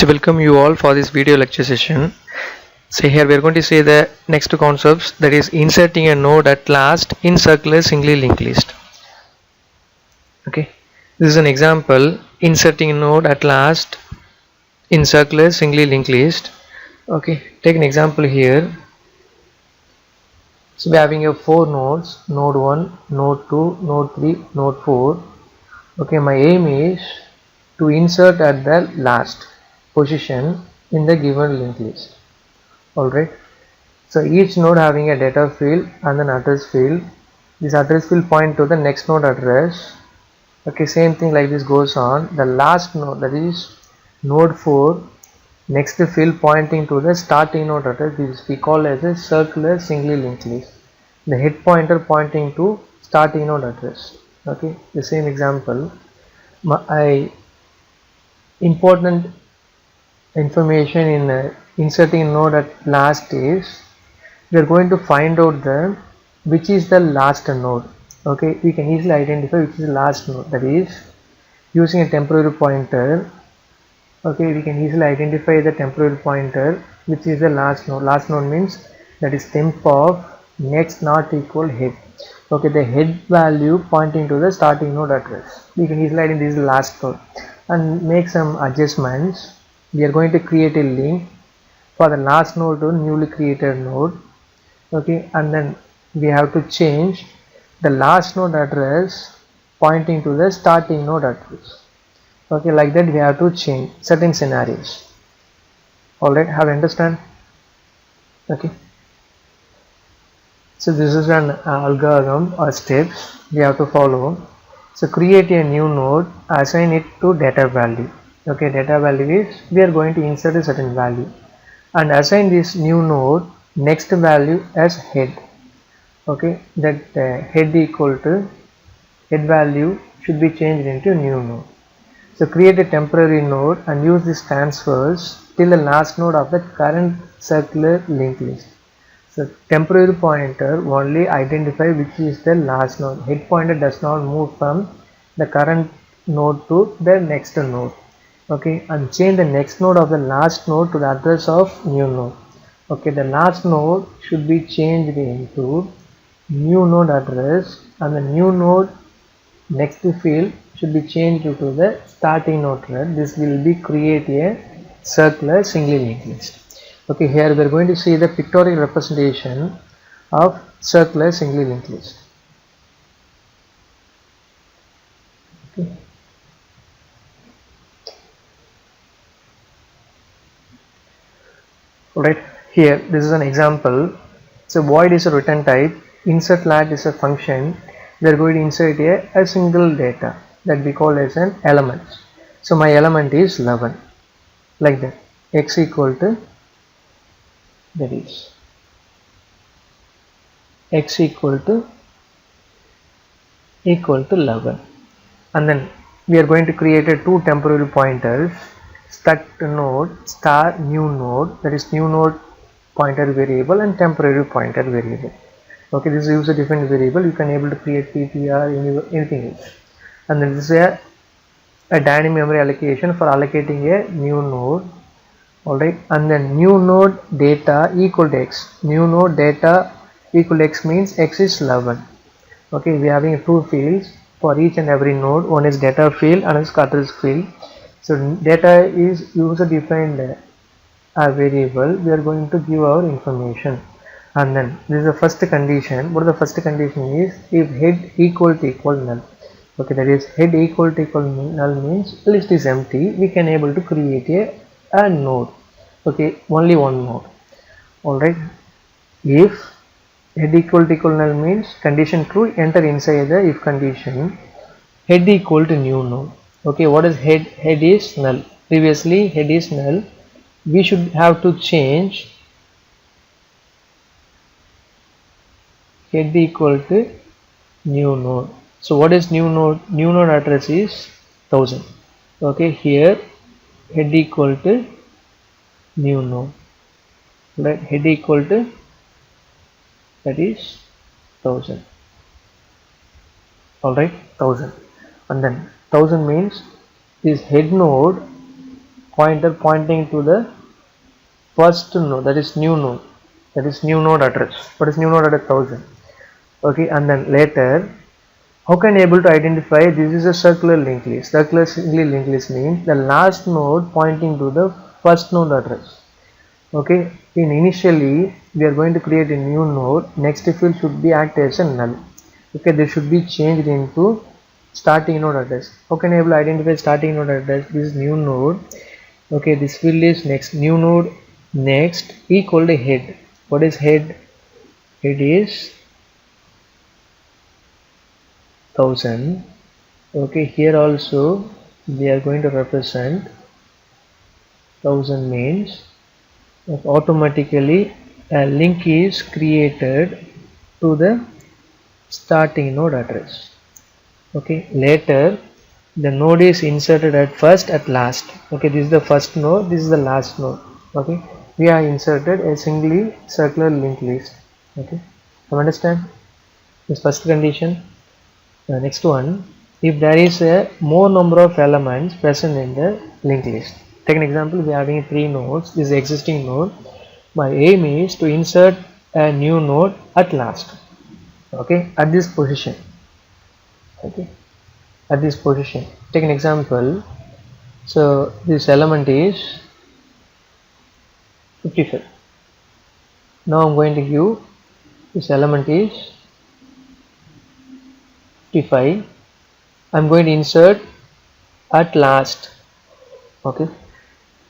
To welcome you all for this video lecture session. So here we are going to see the next two concepts, that is inserting a node at last in circular singly linked list. Okay, this is an example, inserting a node at last in circular singly linked list. Okay, take an example here. So we are having a four nodes, node 1, node 2, node 3, node 4. Okay, my aim is to insert at the last position in the given linked list. Alright, so each node having a data field and an address field. This address will point to the next node address. Okay, same thing like this goes on. The last node, that is node 4, next field pointing to the starting node address. This we call as a circular singly linked list. The head pointer pointing to starting node address. Okay, the same example. Important information in inserting a node at last is we are going to find out the which is the last node. Okay, we can easily identify which is the last node, that is using a temporary pointer. Okay, we can easily identify the temporary pointer which is the last node. Last node means that is temp of next not equal head. Okay, the head value pointing to the starting node address. We can easily identify this is the last node and make some adjustments. We are going to create a link for the last node to newly created node. Okay, and then we have to change the last node address pointing to the starting node address. Okay, like that we have to change certain scenarios. Alright, have you understand? Okay, so this is an algorithm or steps we have to follow. So create a new node, assign it to data value. Okay, data value is we are going to insert a certain value and assign this new node next value as head. Okay, that head equal to head value should be changed into new node. So create a temporary node and use these transfers till the last node of the current circular linked list. So temporary pointer only identify which is the last node. Head pointer does not move from the current node to the next node. Okay, and change the next node of the last node to the address of new node. Okay, the last node should be changed into new node address and the new node next field should be changed to the starting node address. This will be create a circular singly linked list. Okay, here we are going to see the pictorial representation of circular singly linked list. Okay. Alright, here this is an example. So void is a return type, insert lat is a function. We are going to insert a single data that we call as an element. So my element is 11, like that, x equal to, that is x equal to 11, and then we are going to create a two temporary pointers, start node star new node, that is new node pointer variable and temporary pointer variable. Okay, this is user defined variable. You can able to create PTR, anything else. And then this is a dynamic memory allocation for allocating a new node. Alright, and then new node data equal to x. New node data equal to x means x is 11. Okay, we are having two fields for each and every node. One is data field and is address field. So data is user defined variable. We are going to give our information. And then this is the first condition. What is the first condition is if head equal to null. Okay, that is head equal to null means list is empty. We can able to create a node. Okay, only one node. Alright, if head equal to null means condition true, enter inside the if condition head equal to new node. Okay, what is head? Head is null. Previously head is null. We should have to change head equal to new node. So what is new node? New node address is 1000. Okay, here head equal to new node. Right, head equal to, that is 1000. Alright, 1000, and then 1000 means this head node pointer pointing to the first node, that is new node, that is new node address. What is new node address? 1000. Okay, and then later how can you able to identify this is a circular linked list? Circular linked list means the last node pointing to the first node address. Okay, in initially we are going to create a new node. Next field should be act as a null. Okay, this should be changed into starting node address. How can I able to identify starting node address? This is new node. Okay, this field is next, new node next equal to head. What is head? Head is 1000. Okay, here also we are going to represent 1000 means automatically a link is created to the starting node address. Okay, later the node is inserted at first, at last. Okay, this is the first node, this is the last node. Okay, we are inserted a singly circular linked list. Okay, you understand this first condition? The next one, if there is a more number of elements present in the linked list. Take an example, we are having 3 nodes. This is the existing node. My aim is to insert a new node at last. Okay, at this position. Okay, at this position. Take an example. So this element is 55. Now I'm going to give this element is 55. I'm going to insert at last. Okay,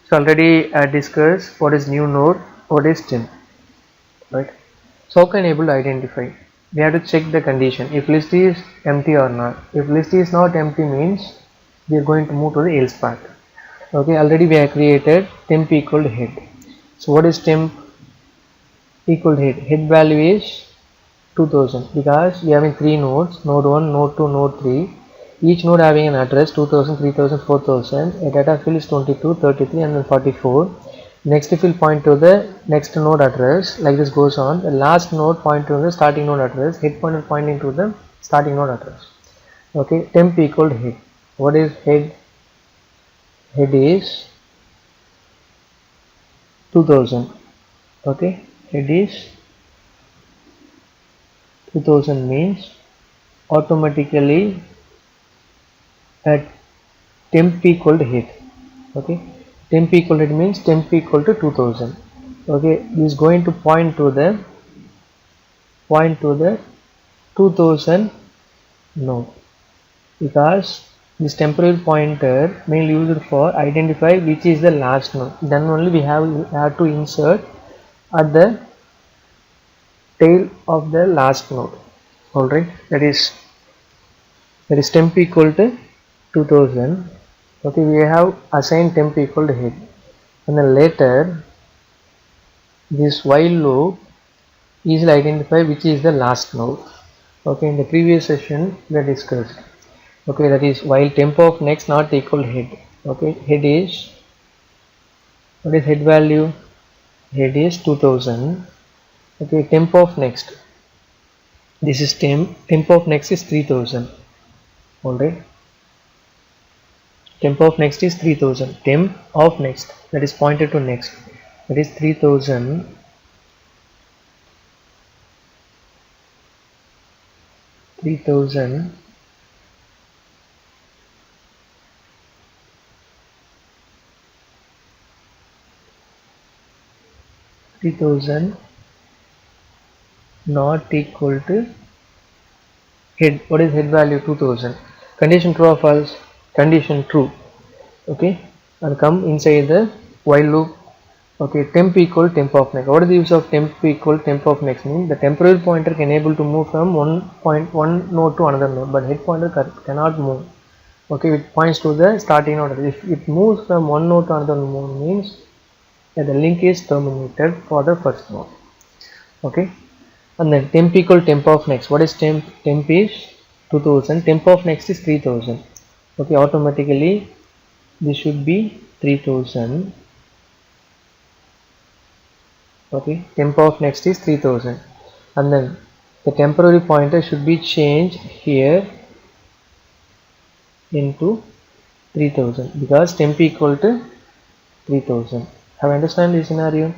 so already I discussed what is new node, what is temp, right? So how can I able to identify? We have to check the condition, if list is empty or not. If list is not empty means we are going to move to the else part. Okay, already we have created temp equal to head. So what is temp equal to head? Head value is 2000 because we are having 3 nodes, node 1, node 2, node 3. Each node having an address 2000, 3000, 4000. A data field is 22, 33 and then 44. Next field point to the next node address, like this goes on. The last node point to the starting node address, head pointer pointing to the starting node address. Okay, temp equal to head. What is head? Head is 2000. Okay, head is 2000 means automatically at temp equal to head. Okay, temp equal to head means temp equal to 2000. Okay, this is going to point to the 2000 node because this temporary pointer mainly used for identify which is the last node. Then only we have to insert at the tail of the last node. Alright, that is temp equal to 2000. Okay, we have assigned temp equal to head, and then later this while loop easily identify which is the last node. Okay, in the previous session we discussed. Okay, that is while temp of next not equal to head. Okay, head is, what is head value? Head is 2000. Okay, temp of next, this is temp of next is 3000. Alright, temp of next is 3000. Temp of next, that is pointed to next, that is 3000. 3000 not equal to head. What is head value? 2000. Condition true or false? Condition true. Okay, and come inside the while loop. Okay, temp equal temp of next. What is the use of temp equal temp of next? Means the temporary pointer can able to move from one node to another node, but head pointer cannot move. Okay, it points to the starting node. If it moves from one node to another node means that the link is terminated for the first node. Okay, and then temp equal temp of next. What is temp? Temp is 2000. Temp of next is 3000. Okay, automatically this should be 3000. Okay, temp of next is 3000, and then the temporary pointer should be changed here into 3000 because temp equal to 3000. Have you understand this scenario?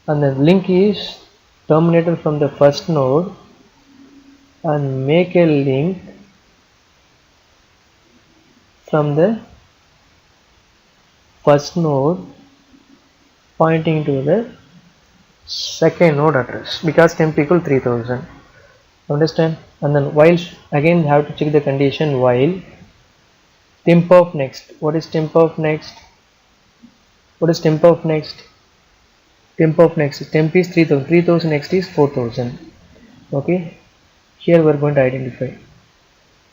And the link is terminated from the first node and make a link from the first node pointing to the second node address, because temp equal 3000. Understand? And then while, again have to check the condition, while temp of next. What is temp of next? What is temp of next? Temp of next. Temp is 3000. 3000 next is 4000. Okay. Here we are going to identify.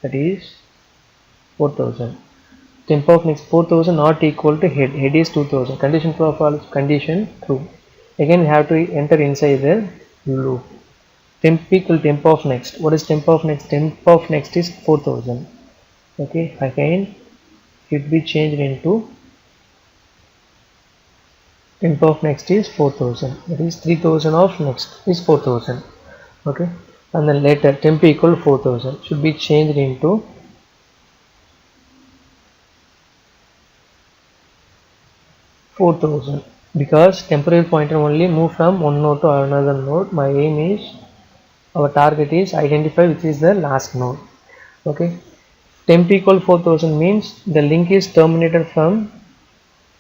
That is 4000. Temp of next 4000 not equal to head. Head is 2000. Condition true or false? Condition true. Again we have to enter inside the loop. Temp equal temp of next. What is temp of next? Temp of next is 4000. Okay. Again it be changed into temp of next is 4000. That is 3000 of next is 4000. Okay. And then later temp equal 4000 should be changed into $4,000, because temporary pointer only move from one node to another node. My aim is, our target is identify which is the last node. Okay. Temp equal 4000 means the link is terminated from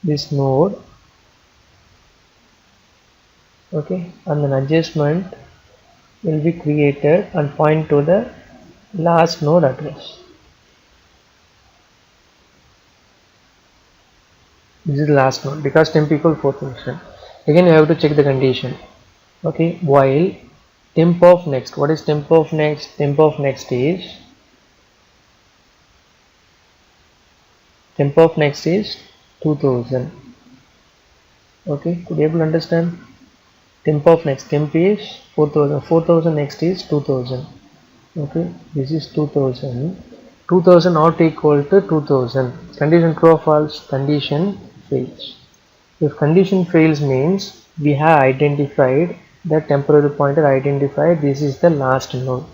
this node. Okay. And then adjustment will be created and point to the last node address. This is the last node because temp equal 4000. Again you have to check the condition. Okay. While temp of next. What is temp of next? Temp of next is temp of next is 2000. Okay. Could you able to understand? Temp of next. Temp is 4000. 4000 next is 2000. Okay. This is 2000. 2000 not equal to 2000. Condition true or false? Condition fails. If condition fails means we have identified the temporary pointer, identified this is the last node,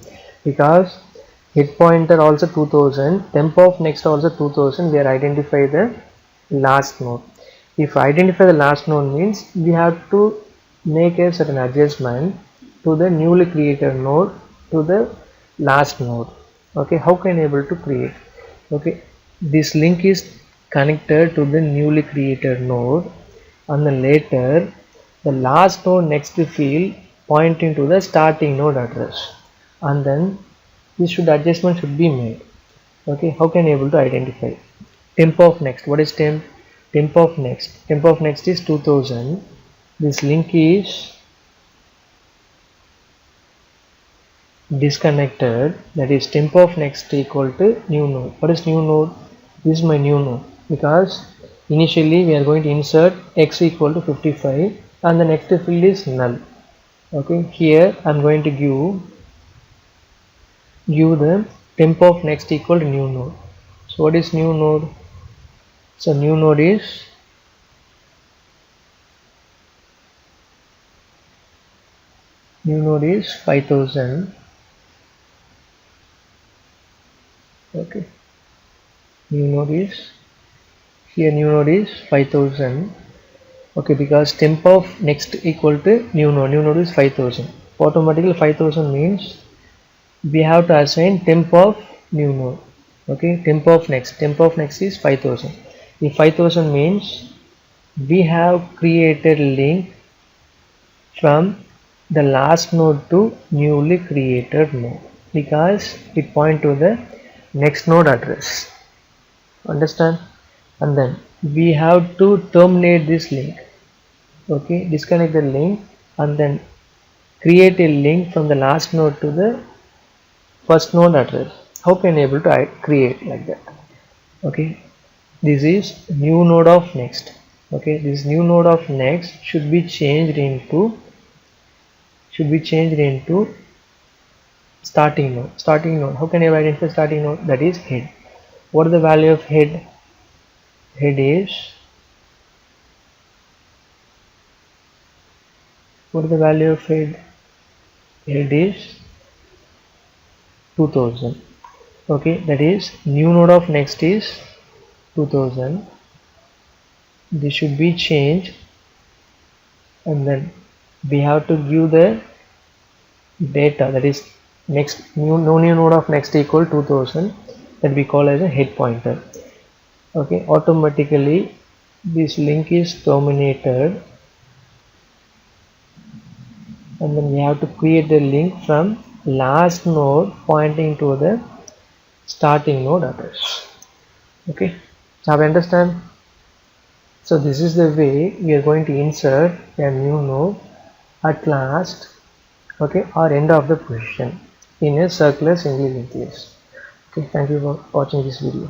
because head pointer also 2000, temp of next also 2000, we are identify the last node. If identify the last node means we have to make a certain adjustment to the newly created node to the last node. Okay, how can I able to create? Okay, this link is connected to the newly created node, and then later the last node next field pointing to the starting node address, and then this adjustment should be made. Okay, how can you able to identify? Temp of next. What is temp? Temp of next. Temp of next is 2000. This link is disconnected, that is temp of next equal to new node. What is new node? This is my new node, because initially we are going to insert x equal to 55 and the next field is null. Okay, here I am going to give the temp of next equal to new node. So what is new node? So new node is new node is 5000. Okay, new node is here, new node is 5000. Okay, because temp of next equal to new node is 5000. Automatically 5000 means we have to assign temp of new node. Okay, temp of next is 5000. If 5000 means we have created link from the last node to newly created node, because it point to the next node address. Understand? And then we have to terminate this link. Okay, disconnect the link and then create a link from the last node to the first node address. How can you able to create like that? Okay, this is new node of next. Okay, this new node of next should be changed into starting node. How can you identify starting node? That is head. What is the value of head? Head is, what is the value of head? Head is 2000. Okay, that is new node of next is 2000. this should be changed, and then we have to give the data, that is next new node of next equal 2000, that we call as a head pointer. Okay, automatically this link is terminated, and then we have to create the link from last node pointing to the starting node address. Okay, now we understand. So this is the way we are going to insert a new node at last, okay, or end of the position in a circular single linked list. Okay, thank you for watching this video.